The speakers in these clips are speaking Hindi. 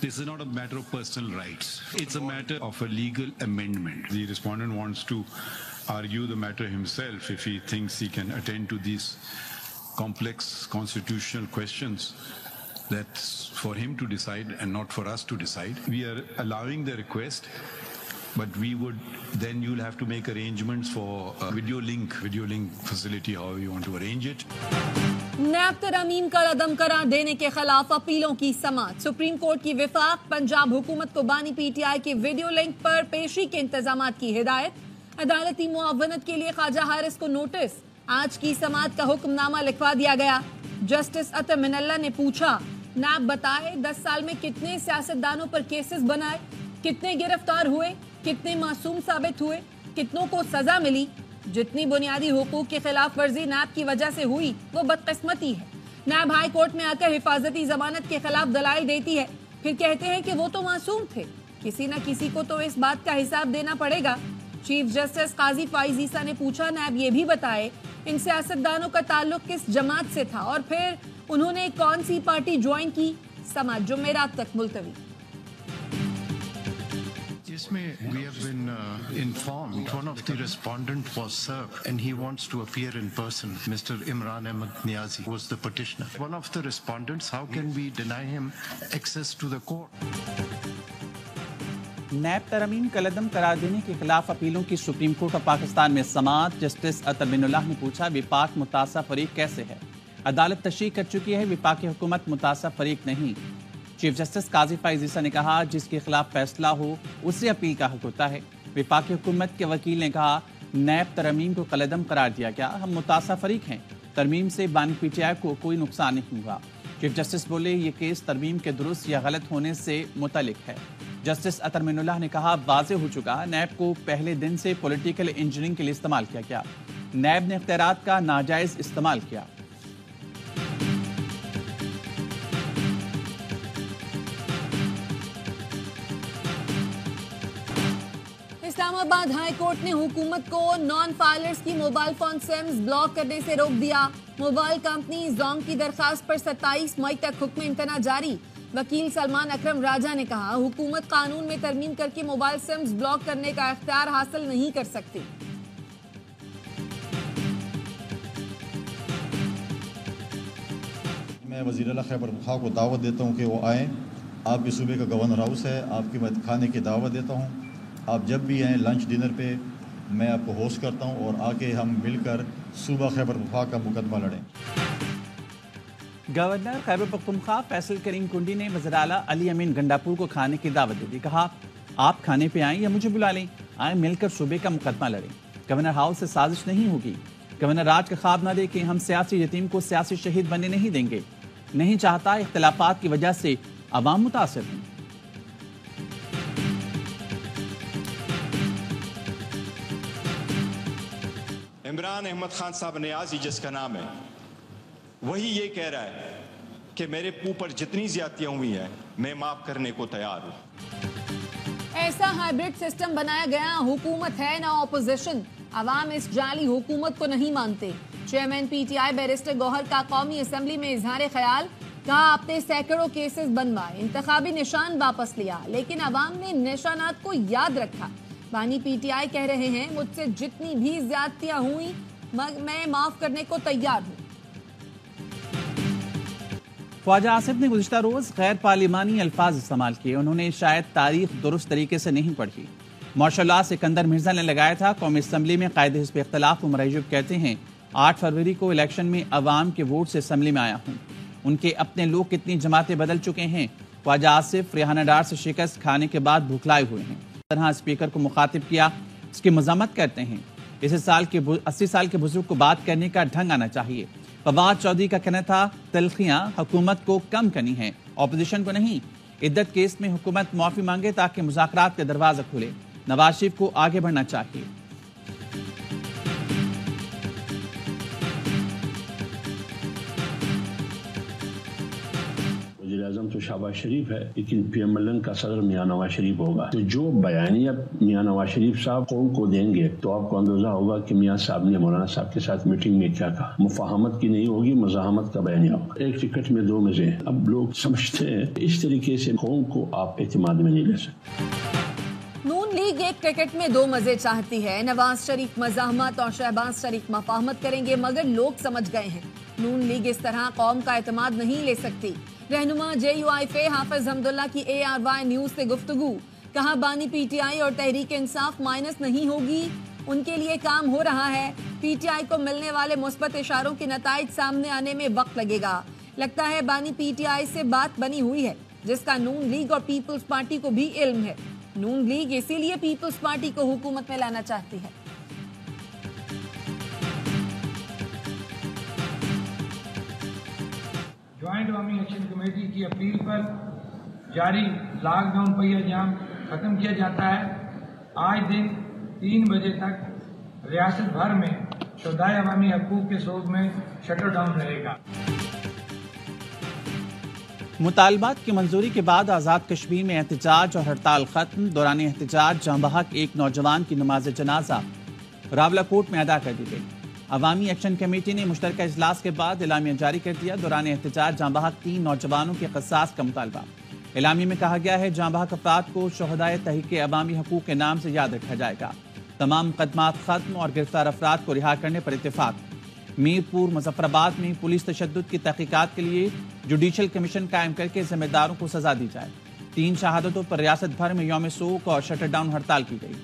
This is not a matter of personal rights. It's a matter of a legal amendment. The respondent wants to argue the matter himself if he thinks he can attend to these complex constitutional questions. That's for him to decide and not for us to decide. We are allowing the request, but we would then you'll have to make arrangements for a video link facility, however you want to arrange it. नैब तरमीम का रदम करार देने के खिलाफ अपीलों की समाअत। सुप्रीम कोर्ट की विफाक पंजाब हुकूमत को बानी पीटीआई के वीडियो लिंक पर पेशी के इंतजामात की हिदायत। अदालती मुआवनत के लिए ख्वाजा हारिस को नोटिस। आज की समाअत का हुक्मनामा लिखवा दिया गया। जस्टिस अतर मिनल्ला ने पूछा, नैब बताए 10 साल में कितने सियासतदानों पर केसेस बनाए, कितने गिरफ्तार हुए, कितने मासूम साबित हुए, कितनों को सजा मिली। जितनी बुनियादी हुकूक की खिलाफ वर्जी नैब की वजह से हुई वो बदकिस्मती है। नैब हाई कोर्ट में आकर हिफाजती जमानत के खिलाफ दलाइल देती है, फिर कहते हैं कि वो तो मासूम थे। किसी न किसी को तो इस बात का हिसाब देना पड़ेगा। चीफ जस्टिस काजी फाइज ईसा ने पूछा, नैब ये भी बताए इन सियासतदानों का ताल्लुक किस जमात से था और फिर उन्होंने कौन सी पार्टी ज्वाइन की। समाअत जुमेरात तक मुलतवी। इसमें we have been informed one of the respondent was served and he wants to appear in person. Mr. Imran Ahmed Niazi was the petitioner. One of the respondents, how can we deny him access to the court? नैब तरमीम कलदम करार देने के खिलाफ अपीलों की सुप्रीम कोर्ट ऑफ पाकिस्तान में समाअत। जस्टिस अतर मिनल्ला ने पूछा, विपाक मुतासा फरीक कैसे है। अदालत तशरीह कर चुकी है, विपाक की हुकूमत मुतासा फरीक नहीं। चीफ जस्टिस काजी फाइज ईसा ने कहा, जिसके खिलाफ फैसला हो उससे अपील का हक होता है। विफाकी हुकूमत के वकील ने कहा, नैब तरमीम को कलदम करार दिया गया, हम मुतासा फरीक हैं, तरमीम से बानी पीटीआई को कोई नुकसान नहीं हुआ। चीफ जस्टिस बोले, ये केस तरमीम के दुरुस्त या गलत होने से मुतलिक है। जस्टिस अतर मिनल्ला ने कहा, वाज़े हो चुका, नैब को पहले दिन से पॉलिटिकल इंजीनियरिंग के लिए इस्तेमाल किया गया। नैब ने इख्तियारात का नाजायज इस्तेमाल किया। इस्लामाबाद हाई कोर्ट ने हुकूमत को नॉन फाइलर्स की मोबाइल फोन सिम्स ब्लॉक करने से रोक दिया। मोबाइल कंपनी जोंग की दरखास्त पर 27 मई तक हुक्म इम्तना जारी। वकील सलमान अकरम राजा ने कहा, हुकूमत कानून में तरमीम करके मोबाइल सिम्स ब्लॉक करने का इख्तियार हासिल नहीं कर सकती। मैं वज़ीर आला खैबर पख्तूनख्वा को दावत देता हूँ कि वो आएँ। आपके सूबे का गवर्नर हाउस है, आपके मैं खाने की दावत देता हूँ। आप जब भी आएँ लंच डिनर पे मैं आपको होस्ट करता हूँ और आके हम मिलकर सूबा खैबर पख्तूनख्वा का मुकदमा लड़ें। गवर्नर खैबर पख्तूनख्वा फैसल करीम कुंडी ने वज़ीर आला अली अमीन गंडापुर को खाने की दावत दे दी। कहा, आप खाने पे आएँ या मुझे बुला लें, आए मिलकर सूबे का मुकदमा लड़ें। गवर्नर हाउस से साजिश नहीं होगी। गवर्नर राज का ख्वाब न देखें, हम सियासी यतीम को सियासी शहीद बनने नहीं देंगे। नहीं चाहता इख्तिलाफात की वजह से अवाम मुतासिर हैं। इमरान अहमद खान साहब नियाजी जिसका नाम है, वही ये कह रहा है कि मेरे मुंह पर जितनी ज्यादतियां हुई हैं मैं माफ करने को तैयार हूं। ऐसा हाइब्रिड सिस्टम बनाया गया, हुकूमत है ना ऑपोजिशन। अवाम इस जाली हुकूमत को नहीं मानते। चेयरमैन पीटीआई बैरिस्टर गौहर का कौमी असेंबली में इजहार ख्याल। कहा, आपने सैकड़ों केसेस बनवाए, इंतखाबी निशान वापस लिया, लेकिन अवाम ने निशानात को याद रखा। बानी पीटीआई कह रहे हैं, मुझसे जितनी भी ज्यादतियां हुई मैं माफ करने को तैयार हूं। ख्वाजा आसिफ ने गुज़िश्ता रोज गैर पार्लिमानी अल्फाज इस्तेमाल किए। उन्होंने शायद तारीख दुरुस्त तरीके से नहीं पढ़ी। माशाअल्लाह सिकंदर मिर्जा ने लगाया था। कौमी असम्बली में कायदे हिज़्ब इख्तिलाफ उमर अय्यूब कहते हैं, 8 फरवरी को इलेक्शन में अवाम के वोट से असम्बली में आया हूँ। उनके अपने लोग कितनी जमातें बदल चुके हैं। ख्वाजा आसिफ रेहाना डार से शिकस्त खाने के बाद भूखलाए हुए हैं। तरह स्पीकर को मुखातिब किया, इसकी मजम्मत करते हैं। 80 साल के बुजुर्ग को बात करने का ढंग आना चाहिए। फवाद चौधरी का कहना था, तलखियां हुकूमत को कम करनी है, ऑपोजिशन को नहीं। इद्दत केस में हुकूमत माफी मांगे ताकि मुज़ाकरात का दरवाजा खुले। नवाज शरीफ को आगे बढ़ना चाहिए। वज़ीर वज़ीर आज़म तो शहबाज शरीफ है, लेकिन PMLN का सदर मियां नवाज शरीफ होगा। तो जो बयानिया मियां नवाज शरीफ साहब कौम को देंगे तो आपको अंदाजा होगा कि मियां साहब ने मौलाना साहब के साथ मीटिंग में क्या कहा। मुफाहमत की नहीं होगी, मज़ाहमत का बयानिया होगा। एक टिकट में दो मजे। अब लोग समझते हैं इस तरीके से कौम को आप एतमाद में नहीं ले सकते। नून लीग एक टिकट में दो मजे चाहती है। नवाज शरीफ मज़ाहमत और शहबाज शरीफ मुफाहमत करेंगे, मगर लोग समझ गए हैं नून लीग इस तरह कौम का एतमाद नहीं ले सकती। रहनुमा JUIF हाफिज हमदुल्ला की ARY न्यूज से गुफ्तगू, कहा बानी PTI और तहरीक इंसाफ माइनस नहीं होगी, उनके लिए काम हो रहा है। PTI को मिलने वाले मुस्बत इशारों के नताइज सामने आने में वक्त लगेगा। लगता है बानी PTI से बात बनी हुई है, जिसका नून लीग और पीपल्स पार्टी को भी इल्म है। नून लीग इसीलिए पीपल्स पार्टी को हुकूमत में लाना चाहती है। ज्वाइंट अवामी एक्शन कमेटी की अपील पर जारी लॉकडाउन पहिया जाम खत्म किया जाता है। आज दिन 3 बजे तक रियासत भर में शुदाए अवामी हकूक के सूब में शटर डाउन रहेगा। मुतालबात की मंजूरी के बाद आज़ाद कश्मीर में एहतजाज और हड़ताल खत्म। दौरान एहतजाज जहां एक नौजवान की नमाज जनाजा रावलाकोट में अदा कर दी गई। अवामी एक्शन कमेटी ने मुश्तरका इजलास के बाद एलामिया जारी कर दिया। दौरान एहतजाज जहां 3 नौजवानों के क़सास का मुतालबा। एलामी में कहा गया है जहां अफराद को शोहदाए तहरीक अवामी हकूक के नाम से याद रखा जाएगा। तमाम मुकदमात खत्म और गिरफ्तार अफराद को रिहा करने पर इत्तेफाक। मीरपुर मुजफ्फराबाद में पुलिस तशद्दुद की तहकीकात के लिए जुडिशल कमीशन कायम करके जिम्मेदारों को सजा दी जाए। 3 शहादतों पर रियासत भर में यौम शोक और शटर डाउन हड़ताल की गई।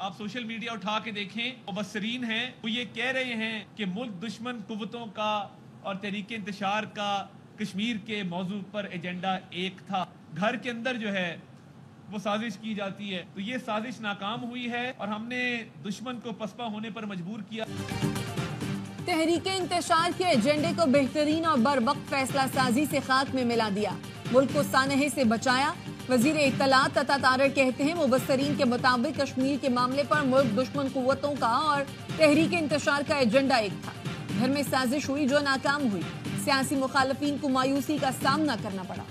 आप सोशल मीडिया उठा के देखें, मुबस्सरीन हैं, वो ये कह रहे हैं कि मुल्क दुश्मन कुव्वतों का और तहरीक इंतशार का कश्मीर के मौजू पर एजेंडा एक था। घर के अंदर जो है वो साजिश की जाती है, तो ये साजिश नाकाम हुई है और हमने दुश्मन को पसपा होने पर मजबूर किया। तहरीक इंतशार के एजेंडे को बेहतरीन और बरवक्त फैसला साजी से खाक में मिला दिया, मुल्क को सानहे से बचाया। वजीर इत्तलात तथा तारड़ कहते हैं मुबस्सरीन के मुताबिक कश्मीर के मामले पर मुल्क दुश्मन कुव्वतों का और तहरीक इंतशार का एजेंडा एक था। घर में साजिश हुई जो नाकाम हुई। सियासी मुखालफीन को मायूसी का सामना करना पड़ा।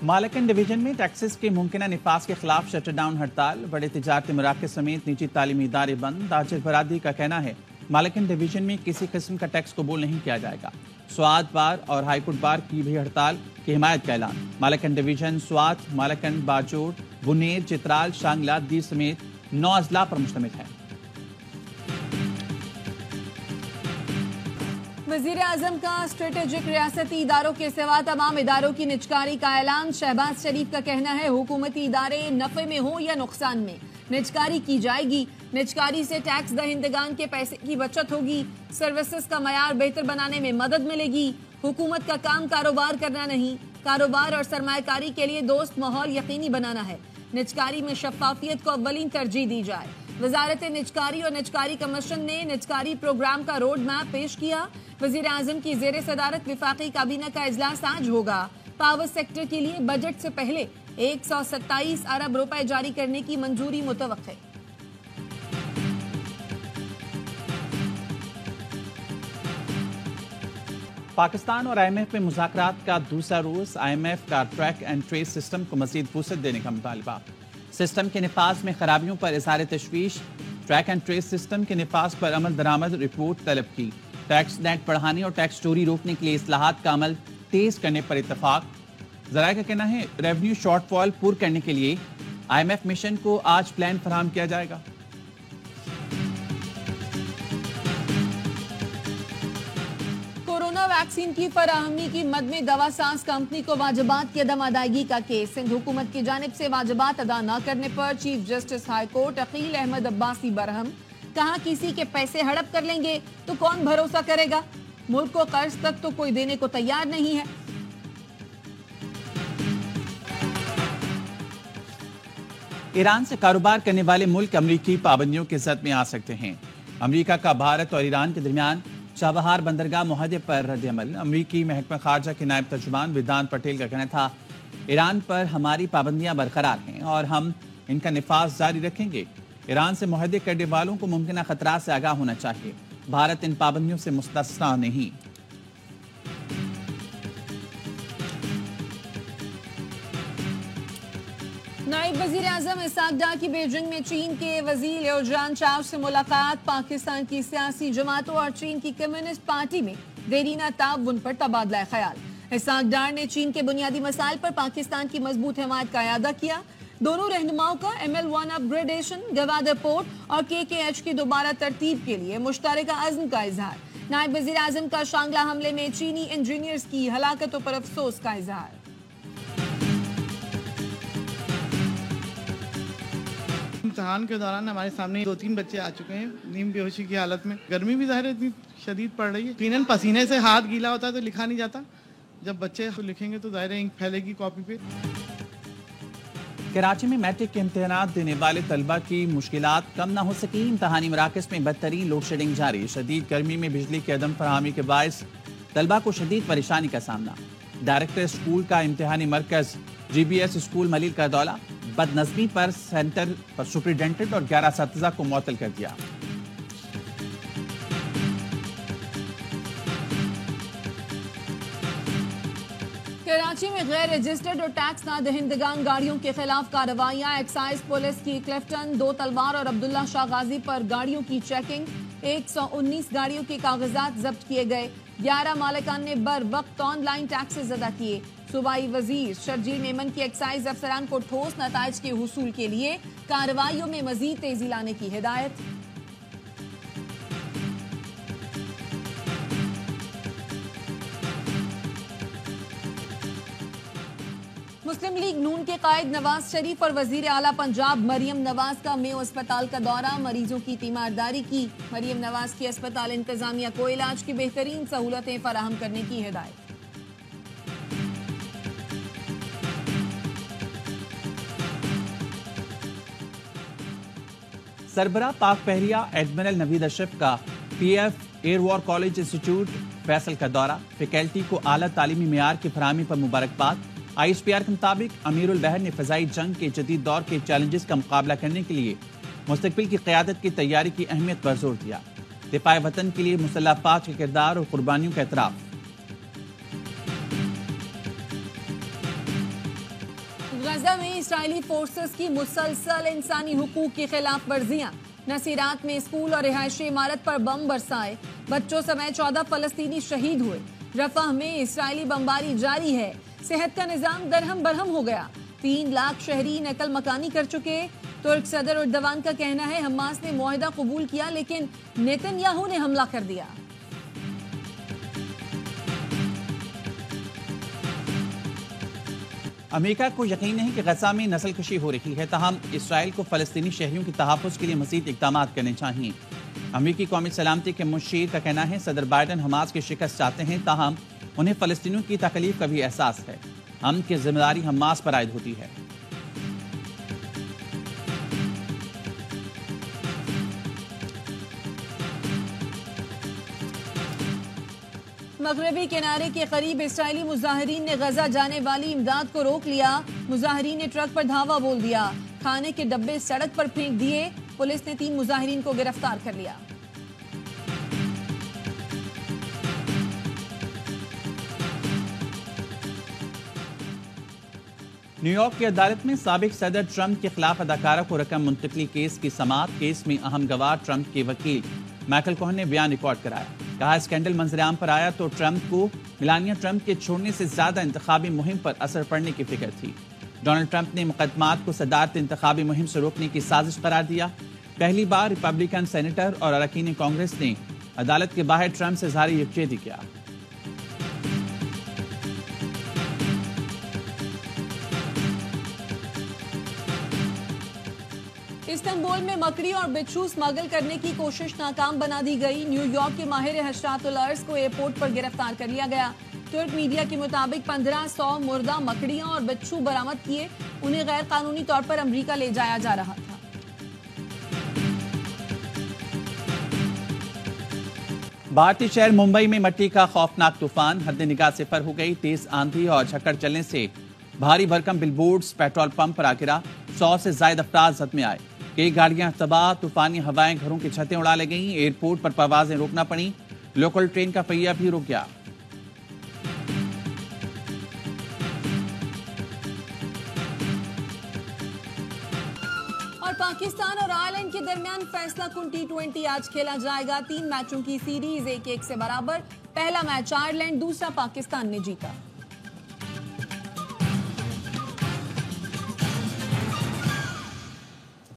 मालकन डिवीजन में टैक्सेस के मुमकिन निफाज के खिलाफ शटर डाउन हड़ताल। बड़े तिजारती मराकज़ समेत निजी तालीमी इदारे बंद। ताजिर बरादरी का कहना है मालकन डिवीजन में किसी किस्म का टैक्स कबूल नहीं किया जाएगा। स्वात बार और हाईकोर्ट बार की भी हड़ताल की हिमायत का ऐलान। मालकन डिवीजन स्वात, मालकन, बाजोड़, बुनेर, चित्राल, शांगला, दीर समेत 9 अजला पर मुश्तमिल है। वजीर आजम का स्ट्रेटेजिक रियासती इदारों के सिवा तमाम इदारों की निजकारी का ऐलान। शहबाज शरीफ का कहना है हुकूमती इदारे नफे में हो या नुकसान में निजकारी की जाएगी। निजकारी से टैक्स दहिंदगान के पैसे की बचत होगी। सर्विसेज का मयार बेहतर बनाने में मदद मिलेगी। हुकूमत का काम कारोबार करना नहीं, कारोबार और सरमायाकारी के लिए दोस्त माहौल यकीनी बनाना है। निजकारी में शफाफियत को अव्वलीन तरजीह दी जाए। वजारत निजकारी और निजकारी कमीशन ने निजकारी प्रोग्राम का रोड मैप पेश किया। वजीर आजम की जेर सदारत विफाकी काबीना का इजलास आज होगा। पावर सेक्टर के लिए बजट से पहले 127 अरब रुपए जारी करने की मंजूरी मुतवक्के। पाकिस्तान और IMF में मुज़ाकरात का दूसरा रोज। IMF का ट्रैक एंड ट्रेस सिस्टम को मज़ीद वुसअत देने का मुतालबा। सिस्टम के निफाज में खराबियों पर इज़हार तशवीश। ट्रैक एंड ट्रेस सिस्टम के निफाज पर अमल दरामद रिपोर्ट तलब की। टैक्स नेट बढ़ाने और टैक्स चोरी रोकने के लिए इस्लाहात का अमल तेज करने पर इत्तफाक। ज़राए का कहना है रेवेन्यू शॉर्टफॉल पूर्ण करने के लिए IMF मिशन को आज प्लान फराहम किया जाएगा। कोरोना वैक्सीन की फराहमी की मद में दवासाज कंपनी को वाजिबात की अदम अदायगी का केस। सिंध हुकूमत की जानिब से वाजिबात अदा न करने पर chief justice high court Akeel Ahmed Abbasi बरहम। कहा किसी के पैसे हड़प कर लेंगे तो कौन भरोसा करेगा। मुल्क को कर्ज तक तो कोई देने को तैयार नहीं है। ईरान से कारोबार करने वाले मुल्क अमरीकी पाबंदियों की जद में आ सकते हैं। अमरीका का भारत और ईरान के दरमियान चाबहार बंदरगाह मुआहदे पर रद्द-ए-अमल। अमरीकी महकमा खारजा के नायब तर्जुमान वेदांत पटेल का कहना था ईरान पर हमारी पाबंदियां बरकरार हैं और हम इनका निफाज जारी रखेंगे। ईरान से मुआहदे करने वालों को मुमकिन खतरा से आगाह होना चाहिए। भारत इन पाबंदियों से मुस्तस्ना नहीं। नायब वजीर आजम इसहाक डार की बीजिंग में चीन के वजीर लियो जियांचाओ से मुलाकात। पाकिस्तान की सियासी जमातों और चीन की कम्युनिस्ट पार्टी में देरीना ताउन पर तबादला ख्याल। इसहाक डार ने चीन के बुनियादी मसाइल पर पाकिस्तान की मजबूत हिमायत का इयादा किया। दोनों रहनुमाओं का ML1 अपग्रेडेशन, गवादर पोर्ट और KKH की दोबारा तरतीब के लिए मुश्तरका अज़्म का इजहार। नायब वजीर आजम का शांगला हमले में चीनी इंजीनियर्स की हलाकतों पर अफसोस का इजहार। इम्तिहान के दौरान हमारे सामने 2-3 बच्चे आ चुके हैं नीम बेहोशी की हालत में। गर्मी भी ज़ाहिर है इतनी शदीद पड़ रही है, यकीनन पसीने से हाथ गीला होता है तो लिखा नहीं जाता। जब बच्चे लिखेंगे तो ज़ाहिर है इंक फैलेगी कॉपी पे। कराची में मैट्रिक के इम्तिहान देने वाले तलबा की मुश्किलात कम न हो सकी। इम्तिहानी मराकज़ में बदतरीन लोड शेडिंग जारी। शदीद गर्मी में बिजली की अदम फराहमी के बायस तलबा को शदीद परेशानी का सामना। डायरेक्टर स्कूल का इम्तिहानी मरकज GBS स्कूल मलील का दौरा। बदनज़मी पर सेंटर पर सुपरिटेंडेंट और 11 असातिज़ा को मुअत्तल कर दिया। कराची में गैर रजिस्टर्ड और टैक्स ना दहिंदगान गाड़ियों के खिलाफ कार्रवाइयां। एक्साइज पुलिस की क्लिफ्टन, 2 तलवार और अब्दुल्ला शाह गाजी पर गाड़ियों की चेकिंग। 119 गाड़ियों के कागजात जब्त किए गए। 11 मालिकान ने बर वक्त ऑनलाइन टैक्सेस अदा किए। सूबाई वजीर शर्जील मेमन की एक्साइज अफसरान को ठोस नताइज के हुसूल के लिए कार्रवाइयों में मजीद तेजी लाने की हिदायत। मुस्लिम लीग नून के कायद नवाज शरीफ और वजीर आला पंजाब मरियम नवाज का मेयो अस्पताल का दौरा। मरीजों की तीमारदारी की। मरियम नवाज की अस्पताल इंतजामिया को इलाज की बेहतरीन सहूलतें फराहम करने की हिदायत। सरबरा पाक पहरिया एडमिरल नवीद अशरफ का PF air war college institute Faisal का दौरा। फैकल्टी को आला तालीमी मेयार की फराहमी पर मुबारकबाद। ISPR के मुताबिक अमीरुल बहर ने फ़ज़ाई जंग के जदीद दौर के चैलेंजेस का मुकाबला करने के लिए मुस्तकबिल की क़यादत की तैयारी की अहमियत पर जोर दिया। दिफाए वतन के लिए मुसल्लह अफ़वाज के किरदार और कुर्बानियों का एतराफ़। गजा में इस्राइली फोर्सेस की मुसलसल इंसानी हुकूक की खिलाफ वर्जियां। नसीरात में स्कूल और रिहायशी इमारत पर बम बरसाए। बच्चों समेत 14 फलस्तीनी शहीद हुए। रफाह में इस्राइली बमबारी जारी है। सेहत का निजाम दरहम बरहम हो गया। 3 लाख शहरी नकल मकानी कर चुके। तुर्क सदर उर्दवान का कहना है हमास ने मुआहदा कबूल किया लेकिन नेतन्याहू ने हमला कर दिया। अमेरिका को यकीन नहीं कि गजा में नस्लकशी हो रही है, तहम इसराइल को फलस्तीनी शहरियों के तहफ़्फ़ुज़ के लिए मज़ीद इक़दाम करने चाहिए। अमेरिकी कौमी सलामती के मुशीर का कहना है सदर बाइडन हमास की शिकस्त चाहते हैं, ताहम उन्हें फलस्तीनियों की तकलीफ का भी एहसास है। हम की जिम्मेदारी हमास पर आयद होती है। मगरबी किनारे के करीब इस्राइली मुजाहिरीन ने गजा जाने वाली इमदाद को रोक लिया। मुजाहिरीन ने ट्रक पर धावा बोल दिया। खाने के डब्बे सड़क पर फेंक दिए। पुलिस ने 3 मुजाहिरीन को गिरफ्तार कर लिया। न्यूयॉर्क की अदालत में साबिक सदर ट्रंप के खिलाफ अदाकारा को रकम मुंतकली केस की समाअत। केस में अहम गवाह ट्रंप के वकील माइकल कोहन ने बयान रिकॉर्ड कराया। कहा स्कैंडल मंजरेआम पर आया तो ट्रंप को मिलानिया ट्रंप के छोड़ने से ज्यादा इंतखाबी मुहिम पर असर पड़ने की फिक्र थी। डोनाल्ड ट्रंप ने मुकदमात को सदारत इंतखाबी मुहिम से रोकने की साजिश करार दिया। पहली बार रिपब्लिकन सेनेटर और अरकान कांग्रेस ने अदालत के बाहर ट्रंप से जारी यकजहती किया। इस्तांबुल में मकड़ी और बिच्छू स्मगल करने की कोशिश नाकाम बना दी गई। न्यूयॉर्क के माहिर हशरातुल अर्ज को एयरपोर्ट पर गिरफ्तार कर लिया गया। तुर्क मीडिया के मुताबिक 1500 मुर्दा मकड़ियां और बिच्छू बरामद किए। उन्हें गैर कानूनी तौर पर अमेरिका ले जाया जा रहा था। भारतीय शहर मुंबई में मट्टी का खौफनाक तूफान। हद निगाह से पर हो गई। तेज आंधी और झक्कड़ चलने से भारी भरकम बिलबोर्ड्स पेट्रोल पंप पर आ गिरा। 100 से ज्यादा अफराद जख्मी आए। कई गाड़ियां तबाह, तूफानी हवाएं घरों की छतें उड़ा ले गईं। एयरपोर्ट पर परवाजें रोकना पड़ी। लोकल ट्रेन का पहिया भी रुक गया। और पाकिस्तान और आयरलैंड के दरमियान फैसला कुन T20 आज खेला जाएगा। 3 मैचों की सीरीज 1-1 से बराबर। पहला मैच आयरलैंड, दूसरा पाकिस्तान ने जीता।